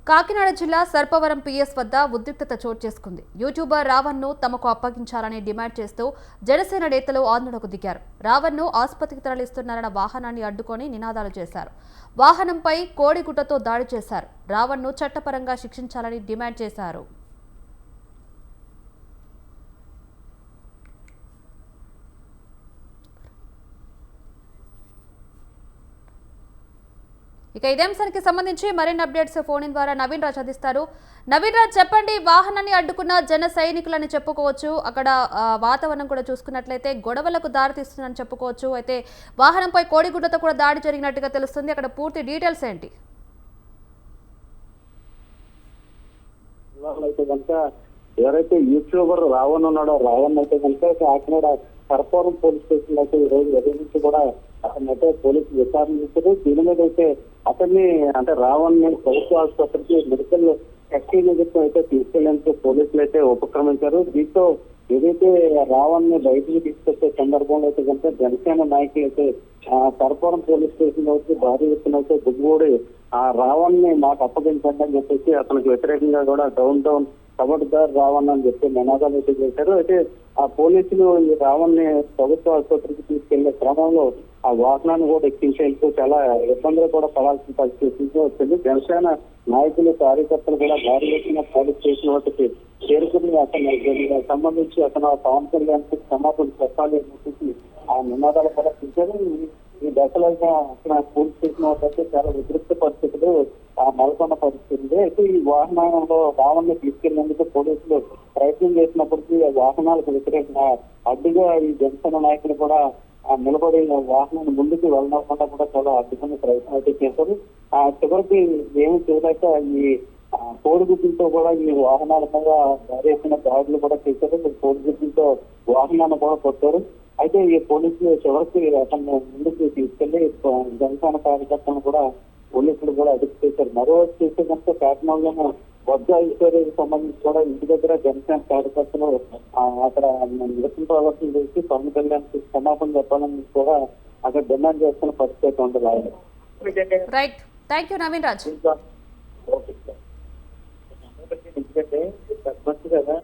కాకినాడ జిల్లా సర్పవరం పిఎస్ వద్ద ఉద్రిక్తత చోటు చేసుకుంది. యూట్యూబర్ రావణ్ను తమకు అప్పగించాలని డిమాండ్ చేస్తూ జనసేన నేతలు ఆందోళనకు దిగారు. రావణ్ను ఆసుపత్రికి తరలిస్తున్నారన్న వాహనాన్ని అడ్డుకొని నినాదాలు చేశారు. వాహనంపై కోడిగుడ్డతో దాడి చేశారు. రావణ్ను చట్టపరంగా శిక్షించాలని డిమాండ్ చేశారు. ఇక ఇదే అంశానికి సంబంధించి మరిన్ని అప్డేట్స్ ఫోన్ ఇన్ ద్వారా నవీన్ రాజ్ అందిస్తారు. నవీన్ రాజ్, చెప్పండి. వాహనాన్ని అడ్డుకున్న జన సైనికులని చెప్పుకోవచ్చు. అక్కడ వాతావరణం కూడా చూసుకున్నట్లయితే గొడవలకు దారితీస్తుందని చెప్పుకోవచ్చు. అయితే వాహనంపై కోడిగుడ్డతో కూడా దాడి జరిగినట్టుగా తెలుస్తుంది. అక్కడ పూర్తి డీటెయిల్స్ ఏంటి? ఎవరైతే యూట్యూబర్ రావణ్ ఉన్నాడో రావణ్ అయితే కనుక కాకినాడ సర్పవరం పోలీస్ స్టేషన్ అయితే ఈ రోజు ఉదయం నుంచి కూడా అతనైతే పోలీసులు విచారించారు. దీని మీద అయితే అతన్ని అంటే రావణ్ ని ప్రభుత్వ ఆసుపత్రికి మెడికల్ టెస్టింగ్ నిమిత్తం అయితే తీసుకెళ్లేందుకు పోలీసులు అయితే ఉపక్రమించారు. దీంతో ఏదైతే రావణ్ ని బయటికి తీసుకొచ్చే సందర్భంలో అయితే కనుక జనసేన నాయకులు అయితే సర్పవరం పోలీస్ స్టేషన్ లో వచ్చి భారీ ఎత్తున అయితే గుగ్గుడి ఆ రావణ్ ని మాకు అప్పగించండి అని చెప్పేసి అతనికి వ్యతిరేకంగా కూడా డౌన్ ఖబర్దార్ రావణ్ అని చెప్పి నినాదాలు అయితే చేశారు. అయితే ఆ పోలీసులు ఈ రావణ్ ని ప్రభుత్వ ఆసుపత్రికి తీసుకెళ్లే క్రమంలో ఆ వాహనాన్ని కూడా ఎక్కించేందుకు చాలా ఇబ్బందులు కూడా పడాల్సిన పరిస్థితి వచ్చింది. జనసేన నాయకులు కార్యకర్తలు కూడా భారీ ఎత్తున పోలీస్ స్టేషన్ వద్దకు చేరుకుని అతను సంబంధించి అతను పవన్ కళ్యాణ్ క్షమాపణ చెప్పాలి అని ఆ నినాదాలు కూడా చేశారు. ఈ దశలో అక్కడ పోలీస్ స్టేషన్ వద్ద చాలా ఉద్రిక్త పరిస్థితులు నెలకొన్న పరిస్థితి. అయితే ఈ వాహనంలో రావణ్ని తీసుకెళ్లేందుకు పోలీసులు ప్రయత్నం చేసినప్పటికీ ఆ వాహనాలకు వ్యతిరేకంగా అడ్డుగా ఈ జనసేన నాయకులు కూడా నిలబడి వాహనాన్ని ముందుకు వెళ్ళకుండా కూడా చాలా అడ్డుకునే ప్రయత్నం అయితే చేశారు. చివరికి ఏమి చేయలేక ఈ కోడిగుడ్లతో కూడా ఈ వాహనాల మీద భారీ ఎత్తున దాడులు కూడా చేశారు. కోడిగుడ్లతో వాహనాన్ని కూడా కొట్టారు. అయితే ఈ పోలీసులు చివరికి అతను ముందుకు తీసుకెళ్లి జనసేన కార్యకర్తలను కూడా పోలీసులు కూడా అదుపు చేశారు. మరో చేసే కనుక కాకినాడలోనే వజ్రాయికి సంబంధించి కూడా ఇంటి దగ్గర జనసేన కార్యకర్తలు అక్కడ నిరసన ప్రదర్శన చేసి పవన్ కళ్యాణ్ క్షమాపణ చెప్పాలని కూడా అక్కడ డిమాండ్ చేస్తున్న పరిస్థితి ఉండదు. Right, thank you Naveen Raj. ఎందుకంటే కదా